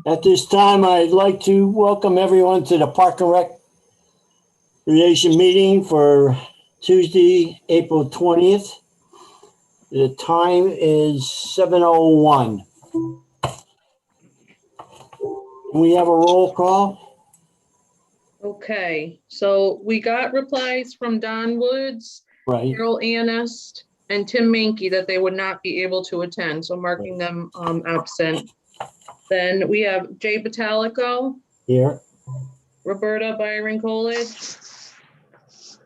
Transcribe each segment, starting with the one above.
At this time, I'd like to welcome everyone to the Park and Recreation meeting for Tuesday, April 20th. The time is 7:01. We have a roll call. Okay, so we got replies from Don Woods, Right. Carol Annest, and Tim Mankey that they would not be able to attend, so marking them absent. Then we have Jay Batalico, Here. Roberta Byron Coolidge.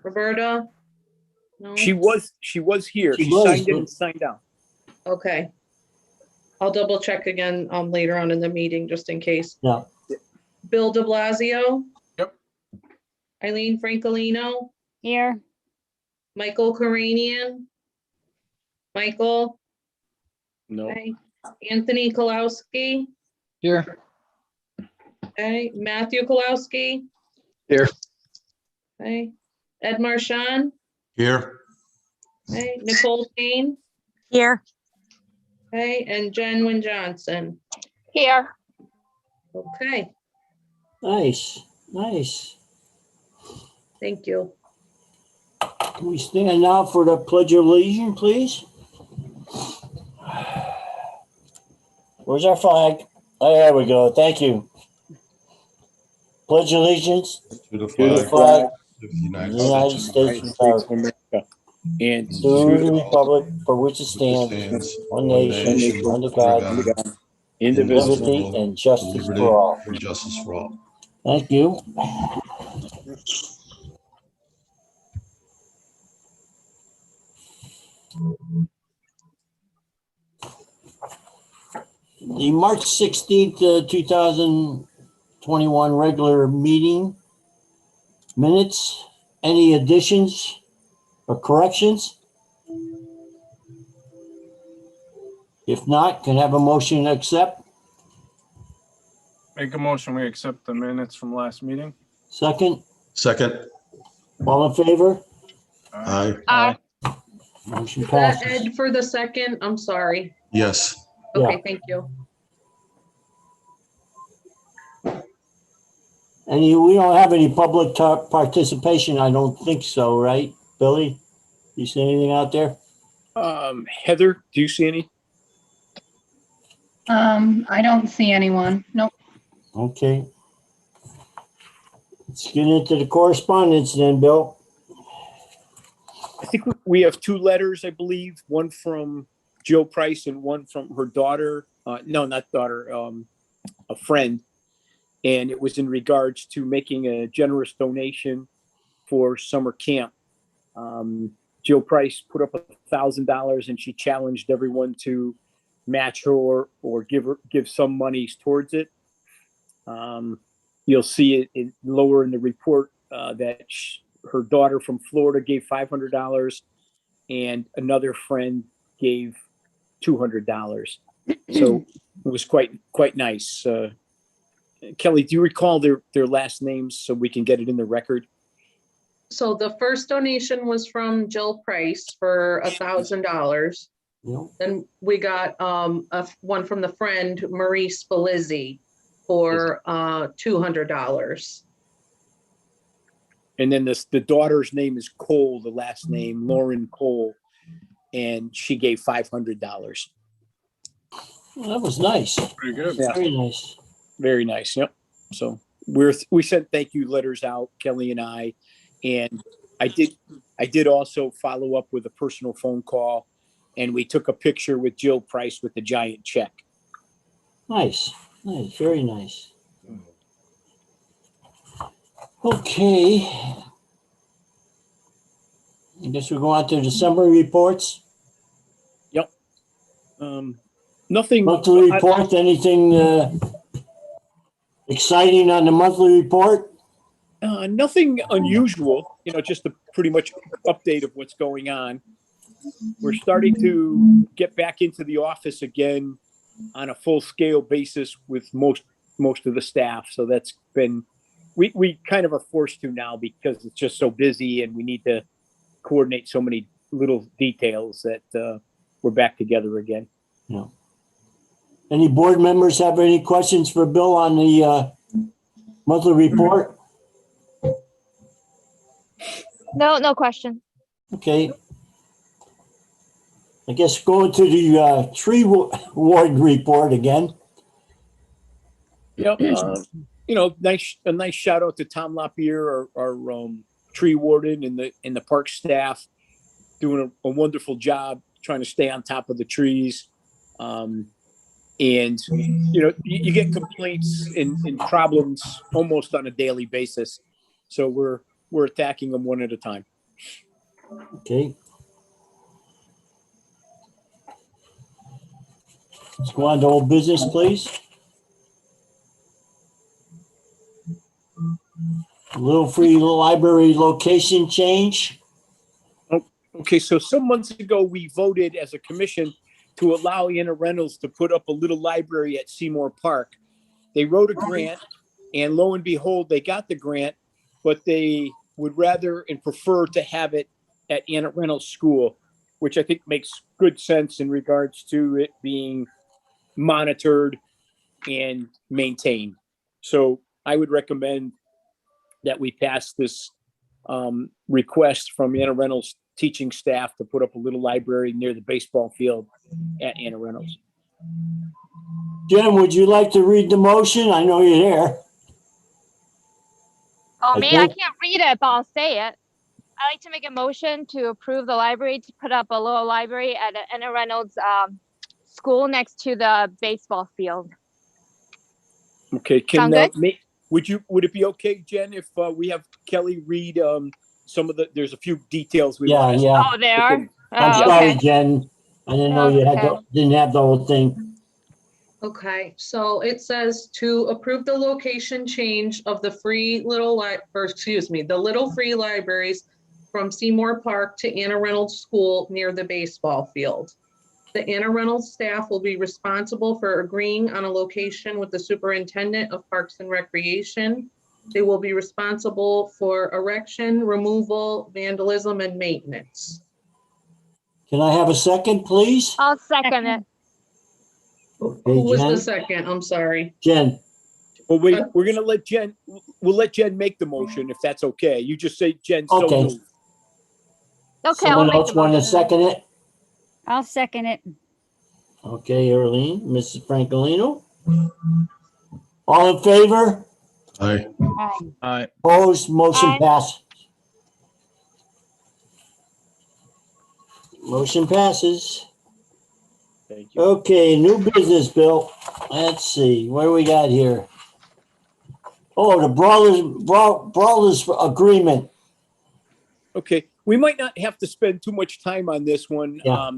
Roberta? No? She was here. She was. signed in and signed out. Okay. I'll double check again later on in the meeting, just in case. Yeah. Bill de Blasio? Yep. Eileen Francolino? Here. Michael Karanian? Michael? No. Okay. Anthony Kolowski? Here. Okay. Matthew Kolowski? Here. Okay. Ed Marchand? Here. Okay. Nicole Payne? Here. Okay. And Jen Wynn Johnson? Here. Okay. Nice. Nice. Thank you. Can we stand now for the Pledge of Allegiance, please? Where's our flag? Oh, there we go. Thank you. Pledge allegiance To the to the flag flag of the of the United States of America, And to to the republic for which it stands, one nation, under God, indivisible. liberty and justice for all. And justice for all. Thank you. The March 16th, 2021 regular meeting minutes. Any additions or corrections? If not, can I have a motion to accept? Make a motion, we accept the minutes from last meeting. Second, Second. all in favor? Aye. Aye. Motion Is that passes. Ed for the second? I'm sorry. Yes. Okay, thank you. We don't have any public participation, I don't think so, right? Billy, you see anything out there? Heather, do you see any? I don't see anyone. Nope. Okay. Let's get into the correspondence then, Bill. I think we have two letters, I believe, one from Jill Price and one from her daughter. No, not daughter, a friend. And it was in regards to making a generous donation for summer camp. Jill Price put up $1,000 and she challenged everyone to match her or give some monies towards it. You'll see it lower in the report that her daughter from Florida gave $500 and another friend gave $200. So it was quite nice. Kelly, do you recall their last names so we can get it in the record? So the first donation was from Jill Price for $1,000. Yep. Then we got one from the friend Marie Spalizzi for $200. And then the daughter's name is Cole, the last name, Lauren Cole, and she gave $500. Well, that was nice. Pretty good. Yeah. Very nice. Very nice. Yep. So we sent thank you letters out, Kelly and I, and I did also follow up with a personal phone call, and we took a picture with Jill Price with the giant check. Nice. Nice. Very nice. Okay. I guess we'll go on to December reports. Yep. Nothing. Monthly report, anything exciting on the monthly report? Nothing unusual, just a pretty much update of what's going on. We're starting to get back into the office again on a full scale basis with most of the staff. So that's been, we kind of are forced to now because it's just so busy and we need to coordinate so many little details that we're back together again. Yeah. Any board members have any questions for Bill on the monthly report? No question. Okay. I guess going to the tree ward report again. Yep. A nice shout out to Tom Lapierre, our tree warden, and the park staff doing a wonderful job trying to stay on top of the trees. And you get complaints and problems almost on a daily basis. So we're attacking them one at a time. Okay. Let's go on to old business, please. Little Free Library location change. Okay, so some months ago, we voted as a commission to allow Anna Reynolds to put up a little library at Seymour Park. They wrote a grant, and lo and behold, they got the grant, but they would rather and prefer to have it at Anna Reynolds School, which I think makes good sense in regards to it being monitored and maintained. So I would recommend that we pass this request from Anna Reynolds teaching staff to put up a little library near the baseball field at Anna Reynolds. Jen, would you like to read the motion? I know you're there. Oh, me, I Okay. can't read it, but I'll say it. I'd like to make a motion to approve the library to put up a little library at Anna Reynolds school next to the baseball field. Okay, Sound good? would it be okay, Jen, if we have Kelly read some of there's a few details we Yeah, want to. yeah. Oh, they are? I'm Oh, sorry, okay. Jen. I didn't know you had didn't have the whole thing. Okay, so it says to approve the location change of the the Little Free Libraries from Seymour Park to Anna Reynolds School near the baseball field. The Anna Reynolds staff will be responsible for agreeing on a location with the superintendent of Parks and Recreation. They will be responsible for erection, removal, vandalism, and maintenance. Can I have a second, please? I'll second it. Who Okay, was the Jen. second? I'm sorry. Jen, Well, wait, we're gonna let Jen. We'll let Jen make the motion if that's okay. You just say Jen. So Okay. moved. Okay, I'll someone make else the want to motion. second it? I'll second it. Okay, Earlene, Mrs. Francolino. All in favor? Aye. Aye. Opposed, motion Aye. passes. Motion passes. Thank you. Okay, new business, Bill. Let's see, what do we got here? Oh, the Brawlers agreement. Okay, we might not have to spend too much time on this one. Yeah.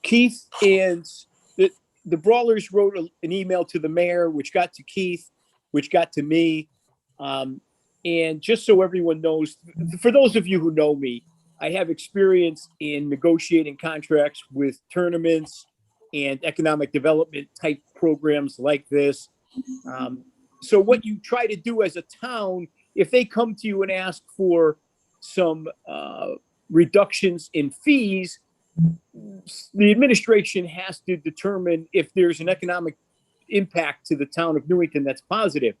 Keith and the Brawlers wrote an email to the mayor, which got to Keith, which got to me. And just so everyone knows, for those of you who know me, I have experience in negotiating contracts with tournaments and economic development type programs like this. So what you try to do as a town, if they come to you and ask for some reductions in fees, the administration has to determine if there's an economic impact to the town of Newington that's positive.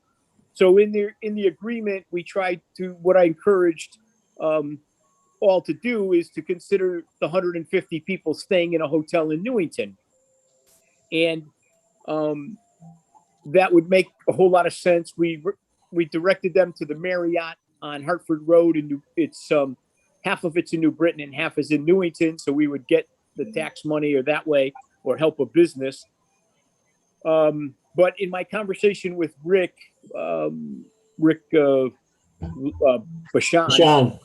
So in the agreement, we tried to, what I encouraged all to do is to consider the 150 people staying in a hotel in Newington. And that would make a whole lot of sense. We directed them to the Marriott on Hartford Road, and it's half of it's in New Britain and half is in Newington. So we would get the tax money or that way, or help a business. But in my conversation with Rick Bashan, Sean,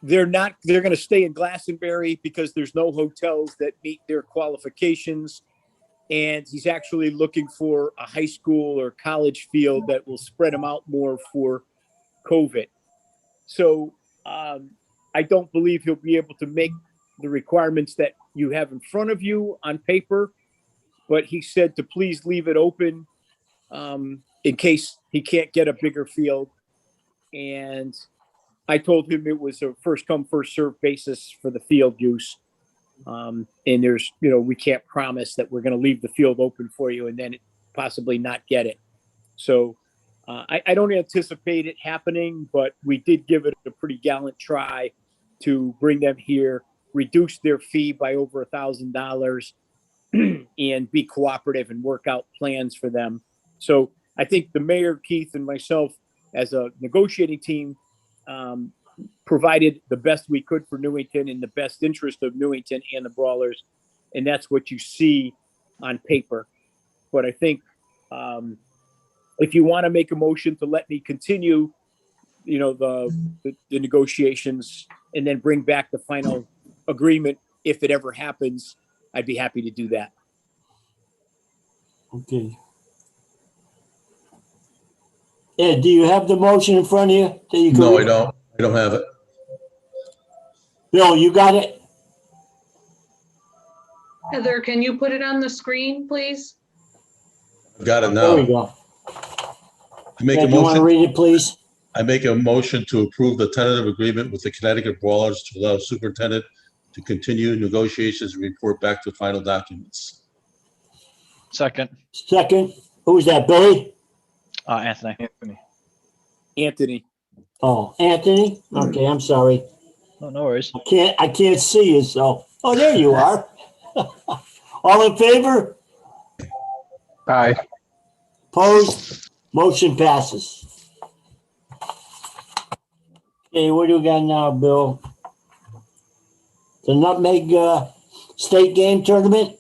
they're going to stay in Glastonbury because there's no hotels that meet their qualifications. And he's actually looking for a high school or college field that will spread them out more for COVID. So I don't believe he'll be able to make the requirements that you have in front of you on paper, but he said to please leave it open in case he can't get a bigger field. And I told him it was a first come, first served basis for the field use. And there's, we can't promise that we're going to leave the field open for you and then possibly not get it. So I don't anticipate it happening, but we did give it a pretty gallant try to bring them here, reduce their fee by over $1,000 and be cooperative and work out plans for them. So I think the mayor, Keith, and myself as a negotiating team provided the best we could for Newington in the best interest of Newington and the Brawlers. And that's what you see on paper. But I think if you want to make a motion to let me continue, the negotiations and then bring back the final agreement, if it ever happens, I'd be happy to do that. Okay. Ed, do you have the motion in front of you? That you can No, I read? don't. I don't have it. Bill, you got it? Heather, can you put it on the screen, please? I've got it There we now. go. I make a Ed, you want to motion. read it, please? I make a motion to approve the tentative agreement with the Connecticut Brawlers to allow superintendent to continue negotiations and report back to final documents. Second, Second. Who's that, Billy? Anthony. Anthony. Oh, Anthony? Okay, I'm sorry. Oh, no worries. I can't see you, so. Oh, there you are. All in favor? Aye. Opposed? Motion passes. Okay, what do we got now, Bill? The Nutmeg State Game Tournament?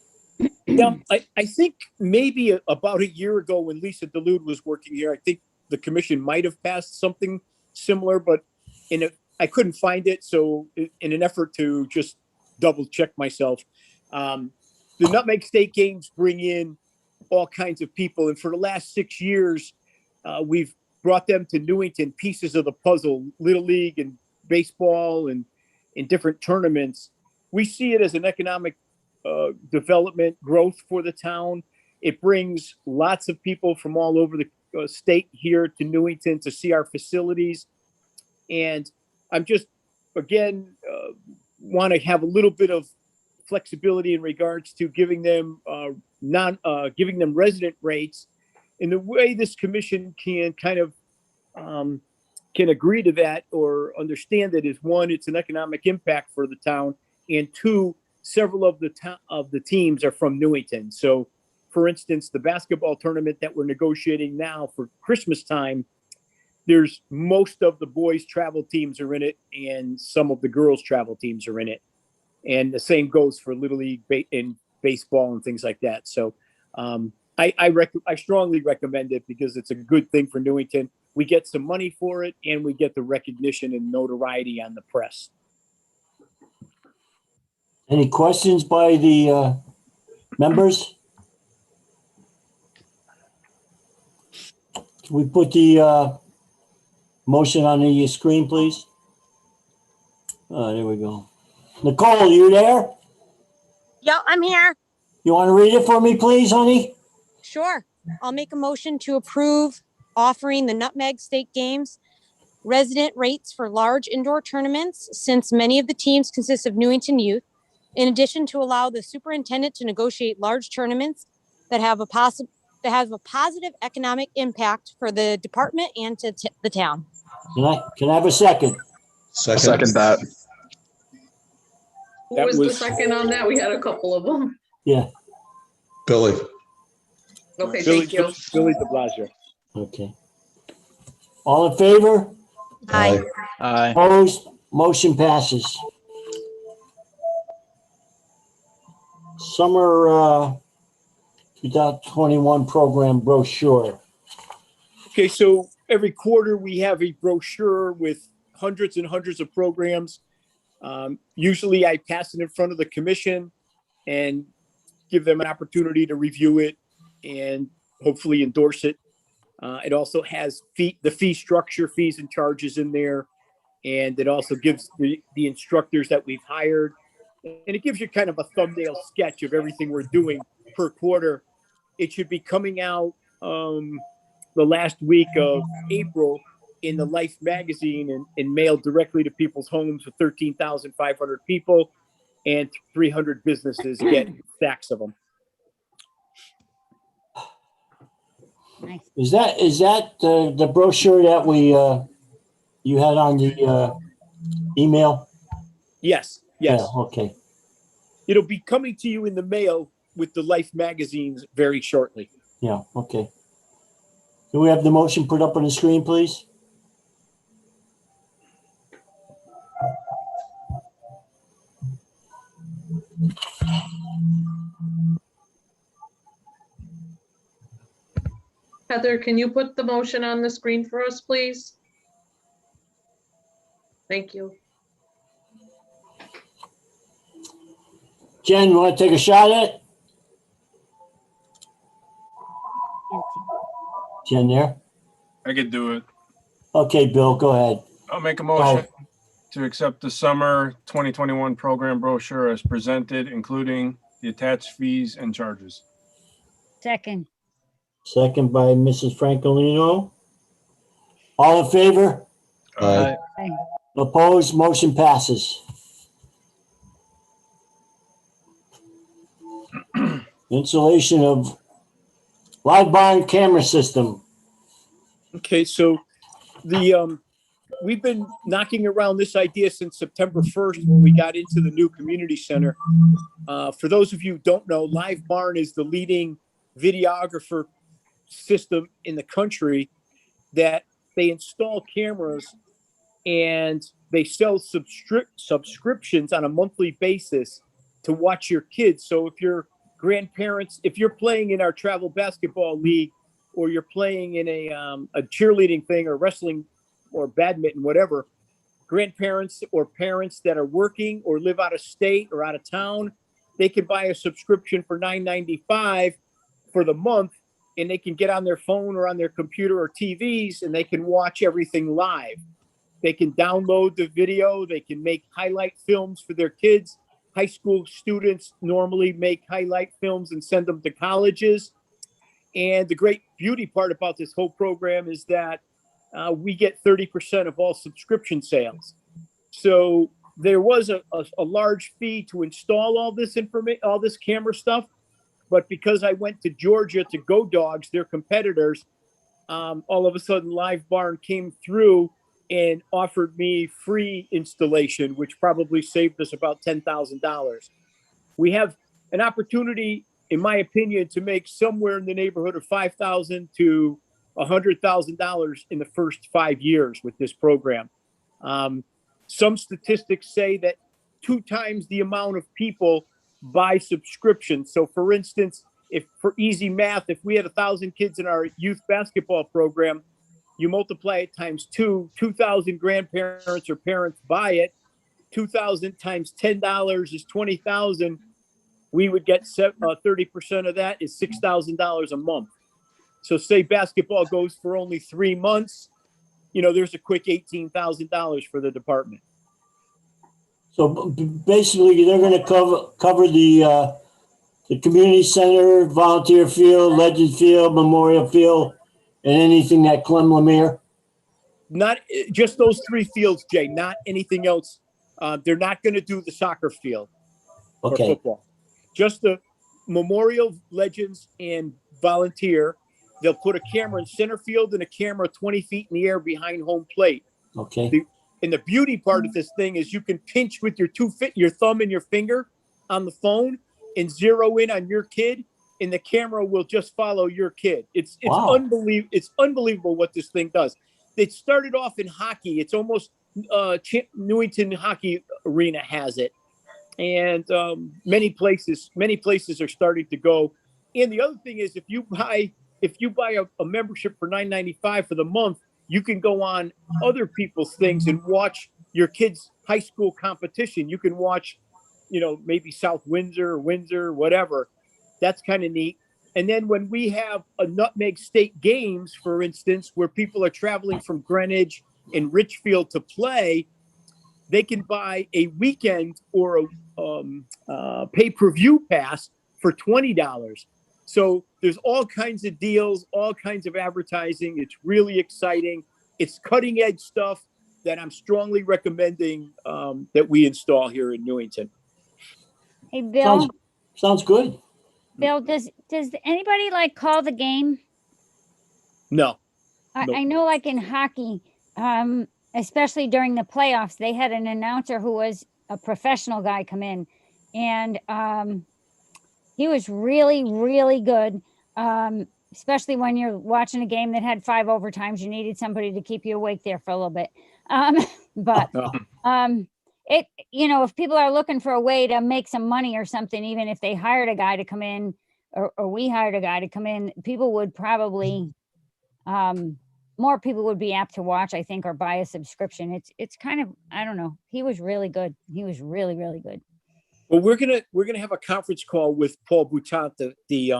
Yeah, I think maybe about a year ago when Lisa DeLude was working here, I think the commission might have passed something similar, but I couldn't find it. So in an effort to just double check myself, the Nutmeg State Games bring in all kinds of people. And for the last 6 years, we've brought them to Newington, pieces of the puzzle, Little League and baseball and in different tournaments. We see it as an economic development growth for the town. It brings lots of people from all over the state here to Newington to see our facilities. And I'm just, again, want to have a little bit of flexibility in regards to giving them giving them resident rates. And the way this commission can kind of can agree to that or understand that is, one, it's an economic impact for the town, and two, several of the teams are from Newington. So, for instance, the basketball tournament that we're negotiating now for Christmas time, there's most of the boys' travel teams are in it, and some of the girls' travel teams are in it. And the same goes for Little League and baseball and things like that. So I strongly recommend it because it's a good thing for Newington. We get some money for it, and we get the recognition and notoriety on the press. Any questions by the members? Can we put the motion on the screen, please? There we go. Nicole, you there? Yeah, I'm here. You want to read it for me, please, honey? Sure. I'll make a motion to approve offering the Nutmeg State Games resident rates for large indoor tournaments, since many of the teams consist of Newington youth. In addition, to allow the superintendent to negotiate large tournaments that have a positive economic impact for the department and to the town. Can I have a second? Second that. Who That was the was- second on that? We had a couple of them. Yeah, Billy. Okay, Billy thank you. de Blasio. okay. All in favor? Aye. Aye. Opposed? Motion passes. Summer 2021 program brochure. Okay, so every quarter we have a brochure with hundreds and hundreds of programs. Usually I pass it in front of the commission and give them an opportunity to review it and hopefully endorse it. It also has the fee structure, fees and charges in there. And it also gives the instructors that we've hired. And it gives you kind of a thumbnail sketch of everything we're doing per quarter. It should be coming out the last week of April in the Life magazine and mailed directly to people's homes with 13,500 people. and 300 businesses get stacks of them. Nice. Is that the brochure that you had on the email? Yes, yes. Yeah, okay. It'll be coming to you in the mail with the Life magazines very shortly. Yeah, okay. Do we have the motion put up on the screen, please? Heather, can you put the motion on the screen for us, please? Thank you. Jen, you want to take a shot at it? Jen there? I could do it. Okay, Bill, go ahead. I'll make a motion to accept the summer 2021 program brochure as presented, including the attached fees and charges. Second. Second by Mrs. Francolino. All in favor? Aye. Aye. Opposed? Motion passes. Installation of live barn camera system. Okay, so the we've been knocking around this idea since September 1st when we got into the new community center. For those of you who don't know, Live Barn is the leading videographer system in the country that they install cameras and they sell subscriptions on a monthly basis to watch your kids. So if your grandparents, if you're playing in our travel basketball league, or you're playing in a cheerleading thing or wrestling or badminton, whatever, grandparents or parents that are working or live out of state or out of town, they can buy a subscription for $9.95 for the month, and they can get on their phone or on their computer or TVs, and they can watch everything live. They can download the video. They can make highlight films for their kids. High school students normally make highlight films and send them to colleges. And the great beauty part about this whole program is that we get 30% of all subscription sales. So there was a large fee to install all this information, all this camera stuff. But because I went to Georgia to Go Dogs, their competitors, all of a sudden Live Barn came through and offered me free installation, which probably saved us about $10,000. We have an opportunity, in my opinion, to make somewhere in the neighborhood of $5,000 to $100,000 in the first 5 years with this program. Some statistics say that 2 times the amount of people buy subscriptions. So for instance, if for easy math, if we had 1,000 kids in our youth basketball program, you multiply it times 2,000 grandparents or parents buy it. 2,000 times $10 is 20,000. We would get 30% of that is $6,000 a month. So say basketball goes for only 3 months, there's a quick $18,000 for the department. So basically, they're going to cover the community center, volunteer field, legend field, memorial field, and anything that Clem Lemire. Not just those 3 fields, Jay. Not anything else. They're not going to do the soccer field or football. Just the memorial, legends, and volunteer. They'll put a camera in center field and a camera 20 feet in the air behind home plate. Okay. And the beauty part of this thing is you can pinch with your your thumb and your finger on the phone and zero in on your kid, and the camera will just follow your kid. It's Wow. unbelievable. It's unbelievable what this thing does. It started off in hockey. It's almost Newington Hockey Arena has it. And many places are starting to go. And the other thing is, if you buy a membership for $9.95 for the month, you can go on other people's things and watch your kids' high school competition. You can watch, maybe South Windsor, whatever. That's kind of neat. And then when we have a Nutmeg State games, for instance, where people are traveling from Greenwich and Richfield to play, they can buy a weekend or a pay-per-view pass for $20. So there's all kinds of deals, all kinds of advertising. It's really exciting. It's cutting edge stuff that I'm strongly recommending that we install here in Newington. Hey, Bill, Sounds good. Bill, does anybody like call the game? No, Nope. I know like in hockey, especially during the playoffs, they had an announcer who was a professional guy come in, and he was really, really good. Especially when you're watching a game that had 5 overtimes, you needed somebody to keep you awake there for a little bit. But it, if people are looking for a way to make some money or something, even if they hired a guy to come in, or we hired a guy to come in, people would probably, more people would be apt to watch, I think, or buy a subscription. It's kind of, I don't know. He was really good. He was really, really good. well, we're gonna have a conference call with Paul Boutant, the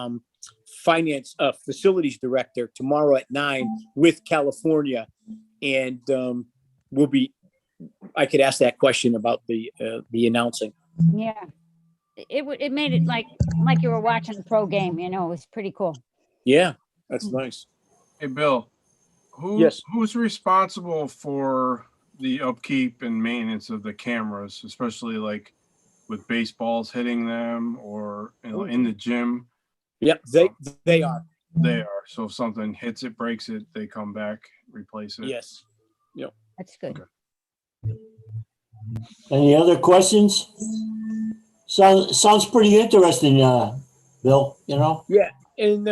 finance facilities director, tomorrow at 9 with California, and I could ask that question about the announcing. Yeah. It made it like you were watching a pro game, it was pretty cool. Yeah, that's nice. Hey, Bill, Yes. who's responsible for the upkeep and maintenance of the cameras, especially like with baseballs hitting them or in the gym? Yep, they are. They are. So if something hits it, breaks it, they come back, replace it. Yes. Yep. That's good. Okay. Any other questions? Sounds pretty interesting, Bill, Yeah, and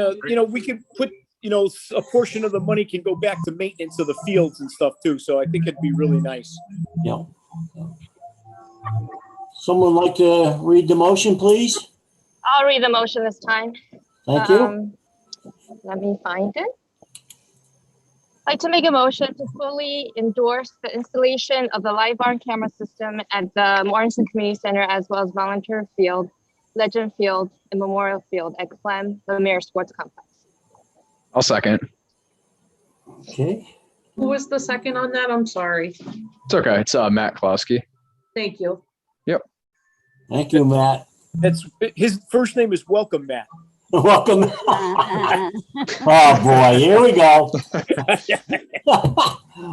we can put a portion of the money can go back to maintenance of the fields and stuff too. So I think it'd be really nice. Yeah. Someone like to read the motion, please? I'll read the motion this time. Thank you. Let me find it. I'd like to make a motion to fully endorse the installation of the live barn camera system at the Morrison Community Center, as well as Volunteer Field, Legend Field, and Memorial Field at Clem, the Mayor Sports Complex. I'll second. Okay. Who was the second on that? I'm sorry. It's okay. It's Matt Klosky. Thank you. Thank you, Matt. That's his first name is Welcome Matt. Welcome. Oh, boy, here we go.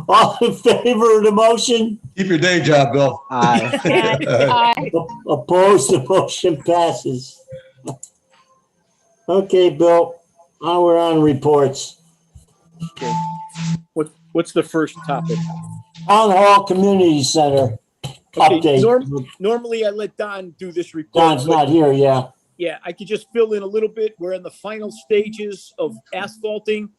All in favor of the motion? Keep your day job, Bill. Aye. Opposed, the motion passes. Okay, Bill, now we're on reports. Okay. What's the first topic? Town Hall Community Center Okay, update. normally I let Don do this report. Don's but- not here, yeah. Yeah, I could just fill in a little bit. We're in the final stages of asphalting.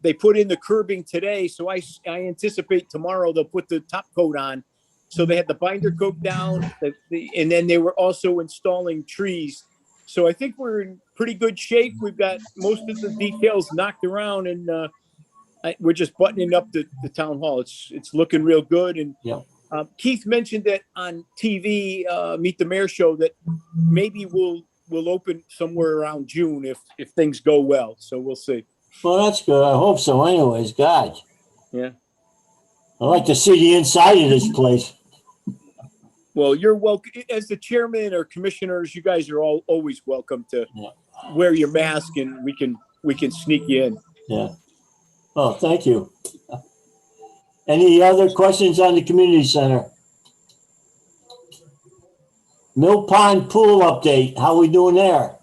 They put in the curbing today, so I anticipate tomorrow they'll put the top coat on. So they had the binder coat down, and then they were also installing trees. So I think we're in pretty good shape. We've got most of the details knocked around, and we're just buttoning up the town hall. It's looking real good. And Yeah. Keith mentioned that on TV, Meet the Mayor show, that maybe we'll open somewhere around June if things go well. So we'll see. Well, that's good. I hope so anyways, God. Yeah. I'd like to see the inside of this place. Well, you're welcome. As the chairman or commissioners, you guys are always welcome to wear your mask, and we can sneak you in. Yeah. Oh, thank you. Any other questions on the community center? Mill Pond Pool update. How we doing there?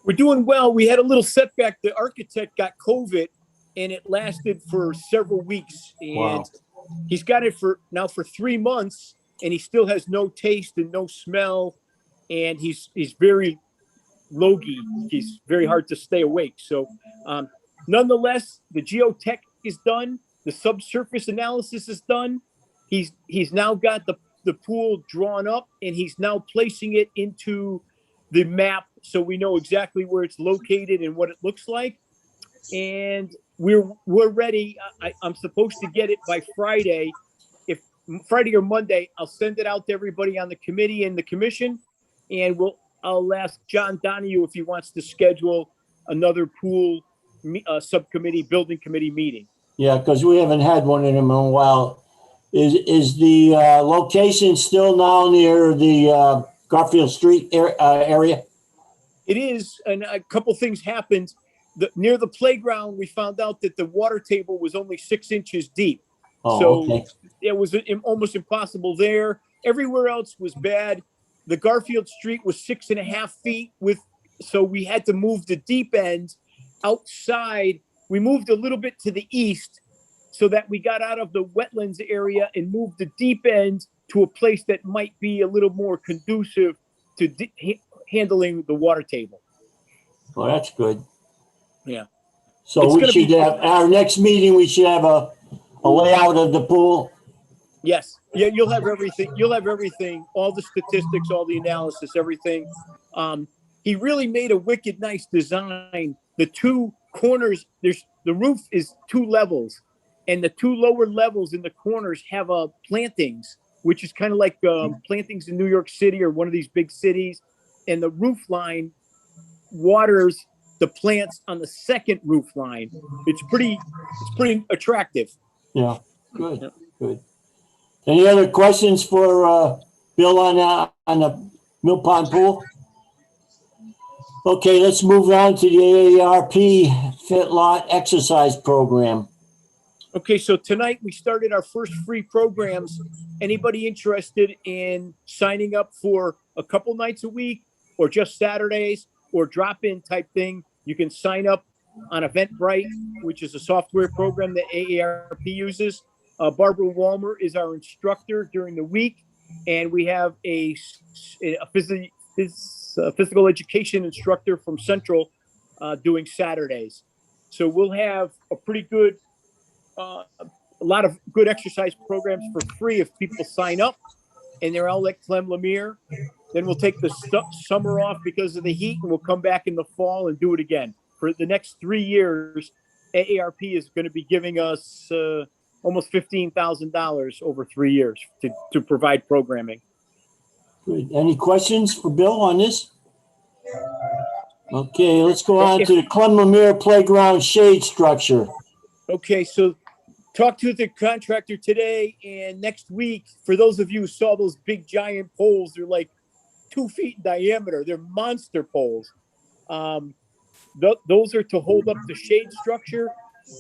We're doing well. We had a little setback. The architect got COVID, and it lasted for several weeks. And Wow. he's got it for 3 months, and he still has no taste and no smell. And he's very logy. He's very hard to stay awake. So, nonetheless, the geotech is done. The subsurface analysis is done. He's now got the pool drawn up, and he's now placing it into the map so we know exactly where it's located and what it looks like. And we're ready. I'm supposed to get it by Friday. If Friday or Monday, I'll send it out to everybody on the committee and the commission, and I'll ask John Donahue if he wants to schedule another pool subcommittee, building committee meeting. Yeah, because we haven't had one in a while. Is the location still now near the Garfield Street area? It is, and a couple things happened. Near the playground, we found out that the water table was only 6 inches deep. Oh, So okay. it was almost impossible there. Everywhere else was bad. the Garfield Street was 6.5 feet so we had to move the deep end outside. We moved a little bit to the east so that we got out of the wetlands area and moved the deep end to a place that might be a little more conducive to handling the water table. Well, that's good. Yeah. So It's we gonna should be- have, our next meeting, we should have a layout of the pool. Yes, yeah, you'll have everything. You'll have everything, all the statistics, all the analysis, everything. He really made a wicked nice design. The two corners, the roof is 2 levels, and the 2 lower levels in the corners have plantings, which is kind of like plantings in New York City or one of these big cities. And the roof line waters the plants on the second roof line. It's pretty attractive. Yeah, good, Yep. good. Any other questions for Bill on the Mill Pond pool? Okay, let's move on to the AARP Fit Lot Exercise Program. Okay, so tonight we started our first free programs. Anybody interested in signing up for a couple nights a week or just Saturdays or drop-in type thing, you can sign up on Eventbrite, which is a software program that AARP uses. Barbara Walmer is our instructor during the week, and we have a physical education instructor from Central doing Saturdays. So we'll have a pretty good, a lot of good exercise programs for free if people sign up, and they're all at Clem Lemire. Then we'll take the summer off because of the heat, and we'll come back in the fall and do it again. For the next 3 years, AARP is going to be giving us almost $15,000 over 3 years to provide programming. Good. Any questions for Bill on this? Okay, let's go on to the Clem Lemire Playground Shade Structure. Okay, so talk to the contractor today and next week. For those of you who saw those big giant poles, they're like 2 feet in diameter. They're monster poles. Those are to hold up the shade structure,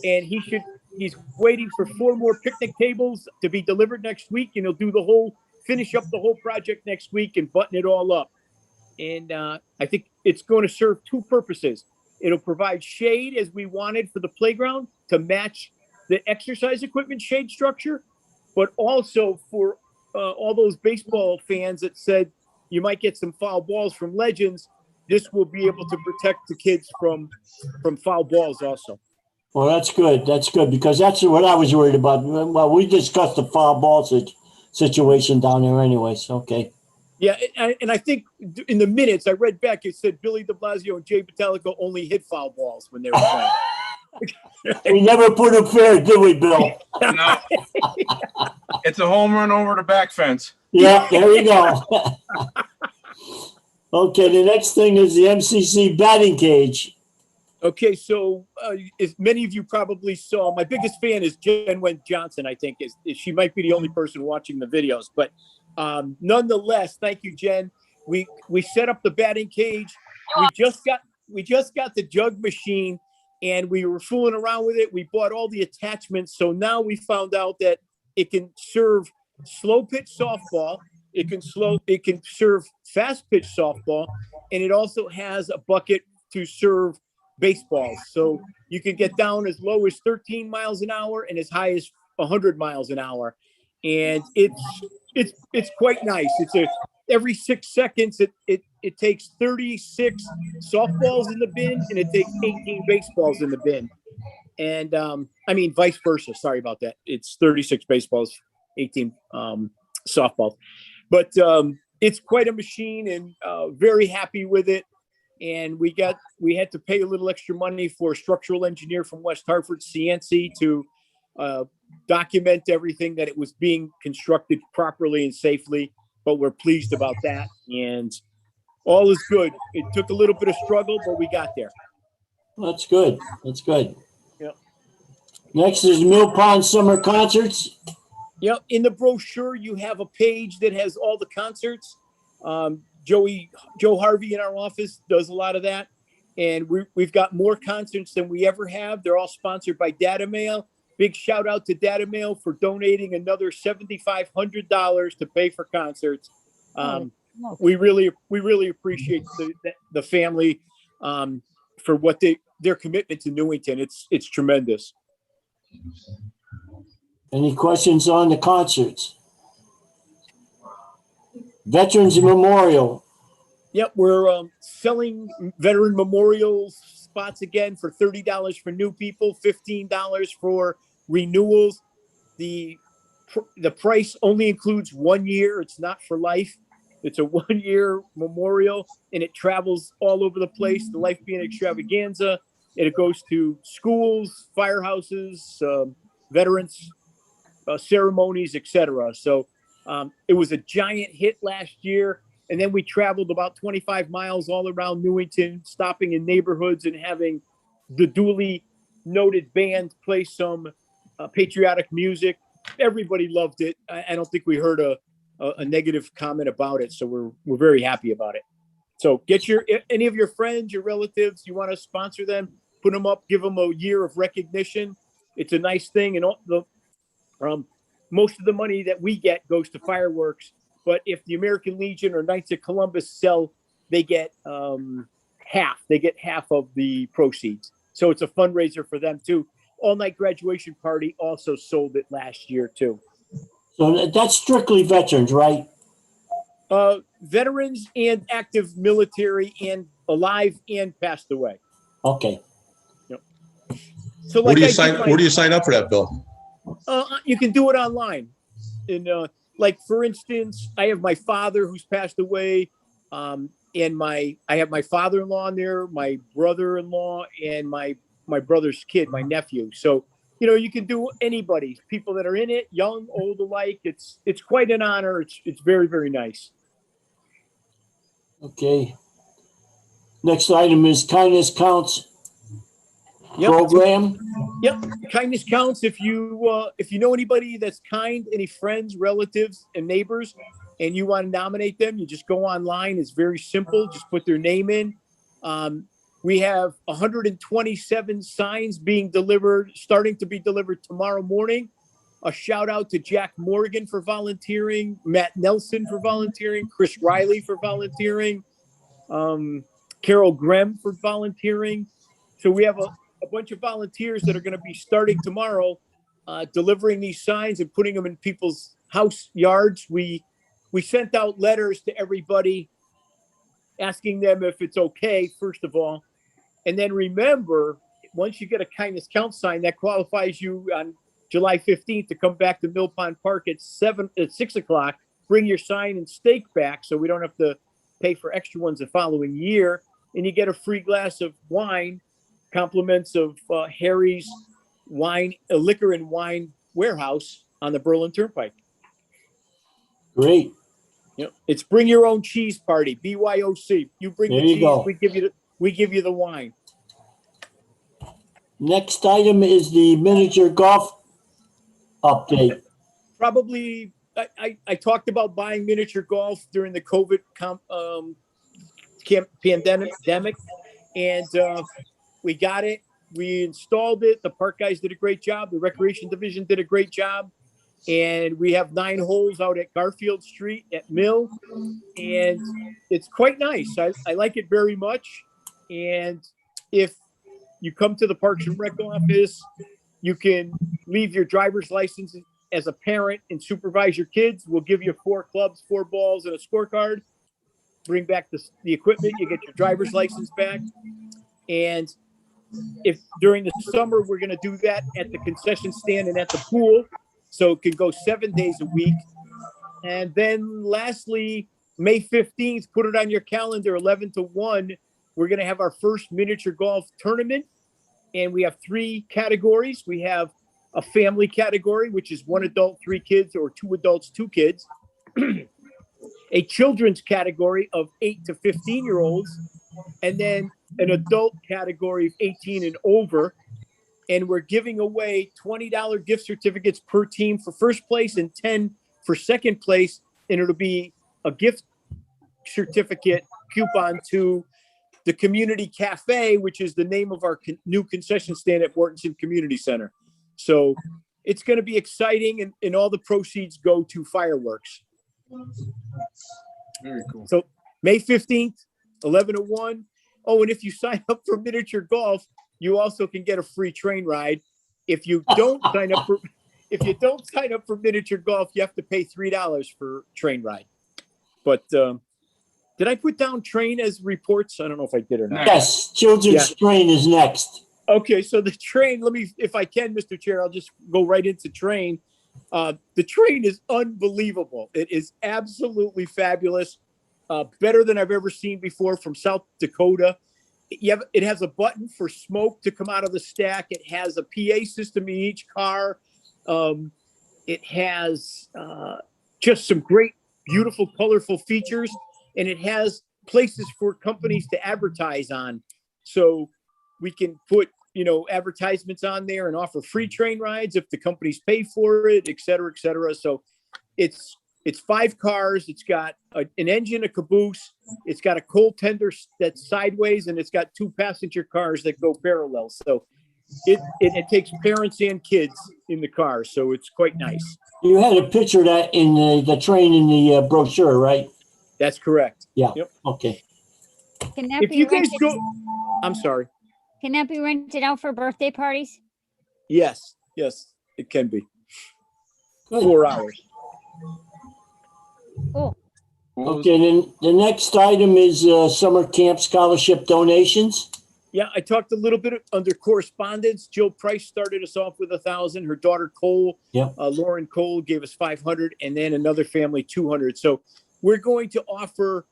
and he's waiting for 4 more picnic tables to be delivered next week, and he'll finish up the whole project next week and button it all up. And I think it's going to serve 2 purposes. It'll provide shade as we wanted for the playground to match the exercise equipment shade structure, but also for all those baseball fans that said you might get some foul balls from Legends. This will be able to protect the kids from foul balls also. Well, that's good. That's good because that's what I was worried about. Well, we discussed the foul ball situation down there anyways. Okay. Yeah, and I think in the minutes I read back, it said Billy de Blasio and Jay Batalico only hit foul balls when they were playing. We never put him fair, did we, Bill? No. It's a home run over the back fence. Yeah, there we go. Okay, the next thing is the MCC batting cage. Okay, so as many of you probably saw, my biggest fan is Jen Wen Johnson. I think is she might be the only person watching the videos, but nonetheless, thank you, Jen. We set up the batting cage. We just got the jug machine, and we were fooling around with it. We bought all the attachments, so now we found out that it can serve slow pitch softball. It can serve fast pitch softball, and it also has a bucket to serve baseballs. So you can get down as low as 13 miles an hour and as high as 100 miles an hour. And it's quite nice. Every 6 seconds, it takes 36 softballs in the bin, and it takes 18 baseballs in the bin. And I mean, vice versa. Sorry about that. It's 36 baseballs, 18 softballs. But it's quite a machine, and very happy with it. And we had to pay a little extra money for a structural engineer from West Hartford, CNC, to document everything, that it was being constructed properly and safely. But we're pleased about that, and all is good. It took a little bit of struggle, but we got there. Well, that's good. That's good. Yep. Next is Mill Pond Summer Concerts. Yep. In the brochure, you have a page that has all the concerts. Joe Harvey in our office does a lot of that. And we've got more concerts than we ever have. They're all sponsored by Data Mail. Big shout out to Data Mail for donating another $7,500 to pay for concerts. we really appreciate the family for what their commitment to Newington. It's tremendous. Any questions on the concerts? Veterans Memorial. Yep, we're selling veteran memorial spots again for $30 for new people, $15 for renewals. The price only includes 1 year. It's not for life. It's a 1 year memorial, and it travels all over the place. The Life Being Extravaganza, and it goes to schools, firehouses, veterans ceremonies, etc. So it was a giant hit last year. And then we traveled about 25 miles all around Newington, stopping in neighborhoods and having the duly noted band play some patriotic music. Everybody loved it. I don't think we heard a negative comment about it. So we're very happy about it. So get any of your friends, your relatives, you want to sponsor them, put them up, give them a year of recognition. It's a nice thing. And most of the money that we get goes to fireworks. But if the American Legion or Knights of Columbus sell, they get half. They get half of the proceeds. So it's a fundraiser for them too. All Night Graduation Party also sold it last year too. So that's strictly veterans, right? Veterans and active military and alive and passed away. Okay. Yep. So Where do you sign up for that, Bill? You can do it online. And like, for instance, I have my father who's passed away, and I have my father-in-law on there, my brother-in-law, and my brother's kid, my nephew. So, you can do anybody, people that are in it, young, old alike. It's quite an honor. It's very, very nice. Okay. Next item is Kindness Counts Yep. program. Yep. Kindness counts. If you know anybody that's kind, any friends, relatives, and neighbors, and you want to nominate them, you just go online. It's very simple. Just put their name in. We have 127 signs starting to be delivered tomorrow morning. A shout out to Jack Morgan for volunteering, Matt Nelson for volunteering, Chris Riley for volunteering, Carol Grem for volunteering. So we have a bunch of volunteers that are going to be starting tomorrow, delivering these signs and putting them in people's house yards. We sent out letters to everybody asking them if it's okay, first of all. And then remember, once you get a Kindness Count sign, that qualifies you on July 15th to come back to Mill Pond Park at 6 o'clock, bring your sign and stake back so we don't have to pay for extra ones the following year. And you get a free glass of wine, compliments of Harry's liquor and wine warehouse on the Berlin Turnpike. Great. It's bring your own cheese party, BYOC. You bring There the you cheese, go. we give you the wine. Next item is the miniature golf update. Probably, I talked about buying miniature golf during the COVID pandemic, and we got it. We installed it. The park guys did a great job. The recreation division did a great job. And we have 9 holes out at Garfield Street at Mill. And it's quite nice. I like it very much. And if you come to the Parks and Rec office, you can leave your driver's license as a parent and supervise your kids. We'll give you 4 clubs, 4 balls, and a scorecard. Bring back the equipment. You get your driver's license back. And if during the summer, we're going to do that at the concession stand and at the pool. So it can go 7 days a week. And then lastly, May 15th, put it on your calendar, 11 to 1. We're going to have our first miniature golf tournament. And we have 3 categories. We have a family category, which is 1 adult, 3 kids, or 2 adults, 2 kids. A children's category of 8 to 15-year-olds. And then an adult category of 18 and over. And we're giving away $20 gift certificates per team for first place and 10 for second place. And it'll be a gift certificate coupon to the Community Cafe, which is the name of our new concession stand at Mortenson Community Center. So it's going to be exciting, and all the proceeds go to fireworks. Very cool. So May 15th, 11 to 1. Oh, and if you sign up for miniature golf, you also can get a free train ride. If you don't sign up for miniature golf, you have to pay $3 for train ride. But did I put down train as reports? I don't know if I did or not. Yes, children's train is next. Okay, so the train, if I can, Mr. Chair, I'll just go right into train. The train is unbelievable. It is absolutely fabulous. Better than I've ever seen before from South Dakota. It has a button for smoke to come out of the stack. It has a PA system in each car. It has just some great, beautiful, colorful features. And it has places for companies to advertise on. So we can put, advertisements on there and offer free train rides if the companies pay for it, et cetera, et cetera. So it's 5 cars. It's got an engine, a caboose. It's got a coal tender that's sideways, and it's got 2 passenger cars that go parallel. So it takes parents and kids in the car. So it's quite nice. You had a picture of that in the train in the brochure, right? That's correct. Yeah. Yep. Okay. Can that If be you guys rented? go, I'm sorry. Can that be rented out for birthday parties? Yes, it can be. Good. 4 hours. Cool. Okay, then the next item is summer camp scholarship donations. Yeah, I talked a little bit under correspondence. Jill Price started us off with 1,000. Her daughter Cole, Lauren Cole, gave us 500, and then another family 200. So we're going to offer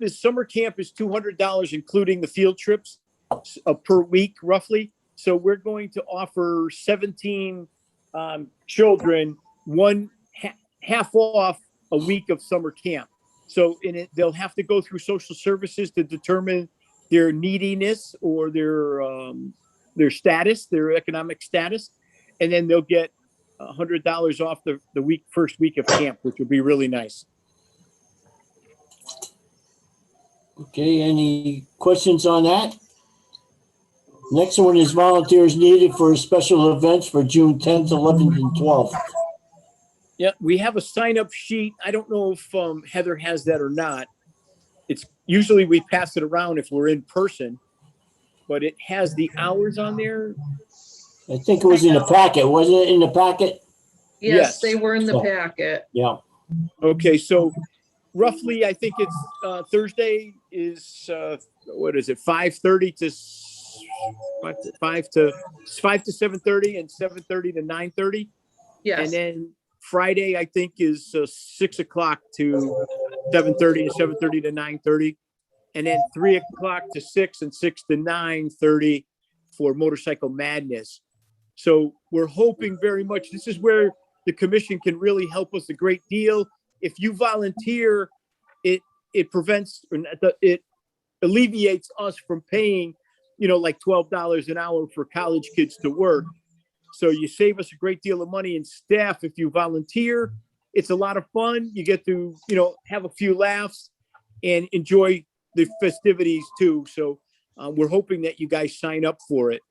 summer camp is $200, including the field trips per week, roughly. So we're going to offer 17 children half off a week of summer camp. So they'll have to go through social services to determine their neediness or their status, their economic status, and then they'll get $100 off the first week of camp, which would be really nice. Okay, any questions on that? Next one is volunteers needed for special events for June 10th, 11th, and 12th. Yeah, we have a sign-up sheet. I don't know if Heather has that or not. It's usually we pass it around if we're in person, but it has the hours on there. I think it was in the packet. Wasn't it in the packet? Yes, they were in the packet. Yeah. Okay, so roughly, I think it's Thursday is what is it? 5:30 to 5 to 7:30 and 7:30 to 9:30. Yes. And then Friday, I think, is 6 o'clock to 7:30 and 7:30 to 9:30. And then 3 o'clock to 6 and 6 to 9:30 for Motorcycle Madness. So we're hoping very much, this is where the commission can really help us a great deal. If you volunteer, it prevents, it alleviates us from paying, like $12 an hour for college kids to work. So you save us a great deal of money in staff if you volunteer. It's a lot of fun. You get to, have a few laughs and enjoy the festivities too. So we're hoping that you guys sign up for it.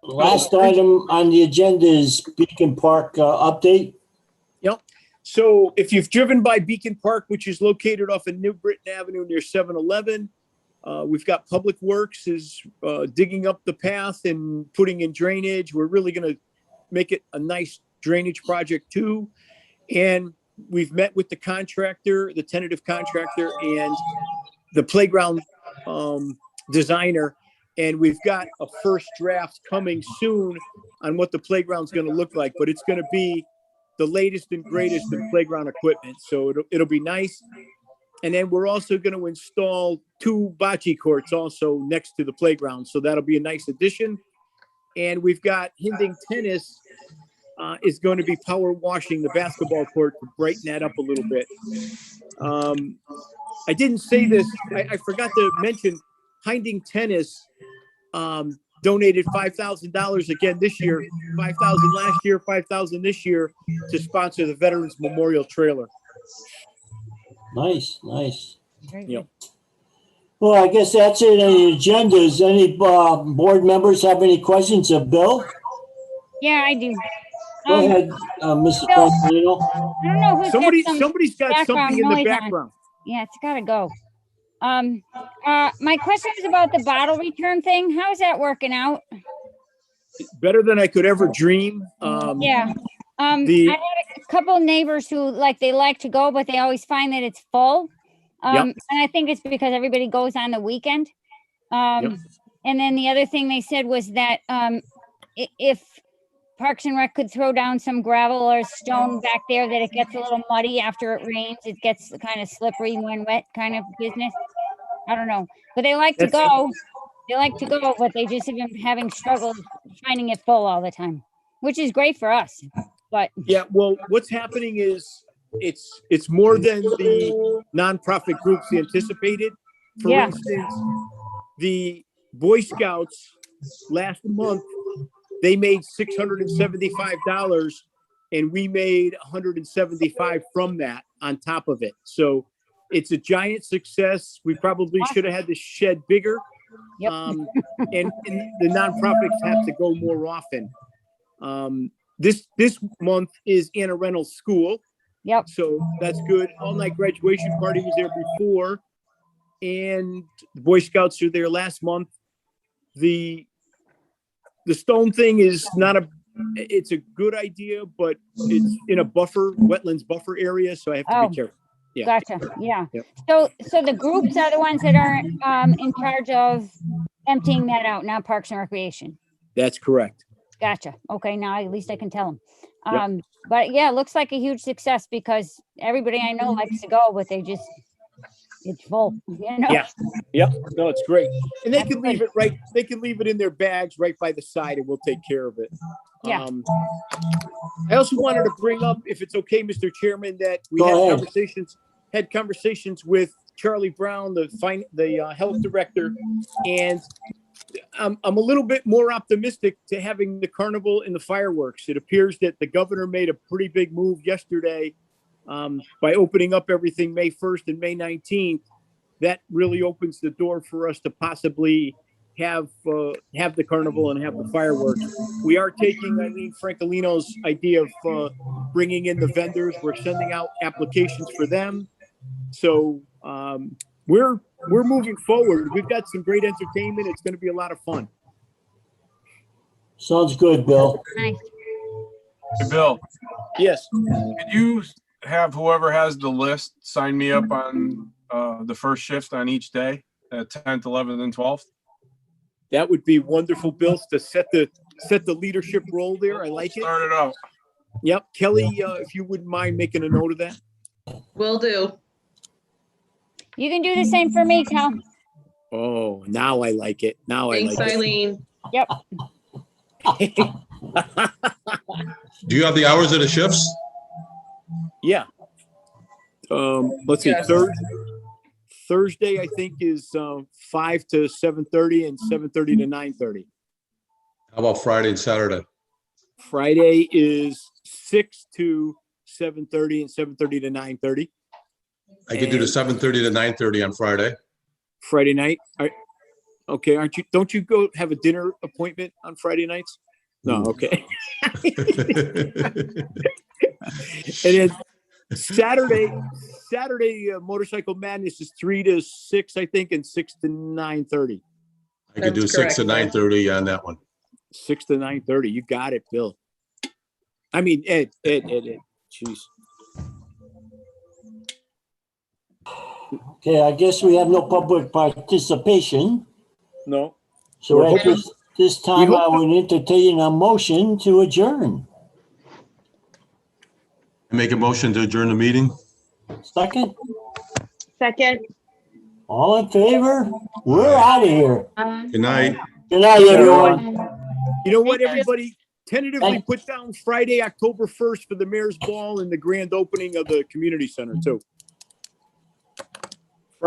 Last item on the agenda is Beacon Park update. Yep. So if you've driven by Beacon Park, which is located off of New Britain Avenue near 7-Eleven, we've got Public Works is digging up the path and putting in drainage. We're really going to make it a nice drainage project too. And we've met with the contractor, the tentative contractor, and the playground designer. And we've got a first draft coming soon on what the playground's going to look like, but it's going to be the latest and greatest in playground equipment. So it'll be nice. And then we're also going to install 2 bocce courts also next to the playground. So that'll be a nice addition. And we've got Hinding Tennis is going to be power washing the basketball court to brighten that up a little bit. I didn't say this. I forgot to mention Hinding Tennis donated $5,000 again this year, $5,000 last year, $5,000 this year to sponsor the Veterans Memorial Trailer. Nice. Yep. Well, I guess that's it on the agenda. Does any board members have any questions of Bill? Yeah, I do. Go ahead, Mrs. Bill. Franklino. I don't know who's got some Somebody's got background something in the noise on. background. Yeah, it's gotta go. My question is about the bottle return thing. How's that working out? Better than I could ever dream. Yeah. I the- had a couple neighbors who they like to go, but they always find that it's full. And I think it's because everybody goes on the weekend. And then the other thing they said was that if Parks and Rec could throw down some gravel or stone back there, that it gets a little muddy after it rains. It gets kind of slippery when wet kind of business. I don't know, but they like to go. They like to go, but they just have been having struggles finding it full all the time, which is great for us. But yeah, well, what's happening is it's more than the nonprofit groups anticipated. For instance, the Boy Scouts last month, they made $675 and we made $175 from that on top of it. So it's a giant success. We probably should have had the shed bigger. And the nonprofits have to go more often. This month is Anna Reynolds School. Yep. So that's good. All night graduation party was there before. And the Boy Scouts are there last month. The stone thing is it's a good idea, but it's in a wetlands buffer area. So I have to be careful. Yeah. Gotcha. Yeah. Yep. So the groups are the ones that are in charge of emptying that out, not Parks and Recreation. That's correct. Gotcha. Okay. Now at least I can tell them. But yeah, it looks like a huge success because everybody I know likes to go, but it's full, you know? Yeah. Yep. No, it's great. And they can leave it right. They can leave it in their bags right by the side and we'll take care of it. Yeah. I also wanted to bring up, if it's okay, Mr. Chairman, that we had conversations with Charlie Brown, the health director, and I'm a little bit more optimistic to having the carnival and the fireworks. It appears that the governor made a pretty big move yesterday by opening up everything May 1st and May 19th. That really opens the door for us to possibly have the carnival and have the fireworks. We are taking Eileen Francolino's idea of bringing in the vendors. We're sending out applications for them. So we're moving forward. We've got some great entertainment. It's going to be a lot of fun. Sounds good, Bill. Nice. Hey, Bill, Yes. could you have whoever has the list sign me up on the first shift on each day, 10th, 11th, and 12th? That would be wonderful, Bill, to set the leadership role there. I like it. Start it out. Yep. Kelly, if you wouldn't mind making a note of that. Will do. You can do the same for me, Cal. Oh, now I like it. Thanks, Eileen. Yep. Do you have the hours of the shifts? Yeah. Let's see. Yes. Thursday, I think, is 5 to 7:30 and 7:30 to 9:30. How about Friday and Saturday? Friday is 6 to 7:30 and 7:30 to 9:30. I could do the 7:30 to 9:30 on Friday. Friday night. Okay, don't you go have a dinner appointment on Friday nights? No, okay. And then Saturday, Motorcycle Madness is 3 to 6, I think, and 6 to 9:30. I could do That's 6 to correct. 9:30 on that one. 6 to 9:30. You got it, Bill. I mean, Ed. Jeez. Okay, I guess we have no public participation. No. So We're at this time, we I hope- would entertain a motion to adjourn. Make a motion to adjourn the meeting? Second, Second. all in favor? We're out of here. Good night. Good night, everyone. You know what, everybody? Tentatively Thank- put down Friday, October 1st for the Mayor's Ball and the grand opening of the community center, too.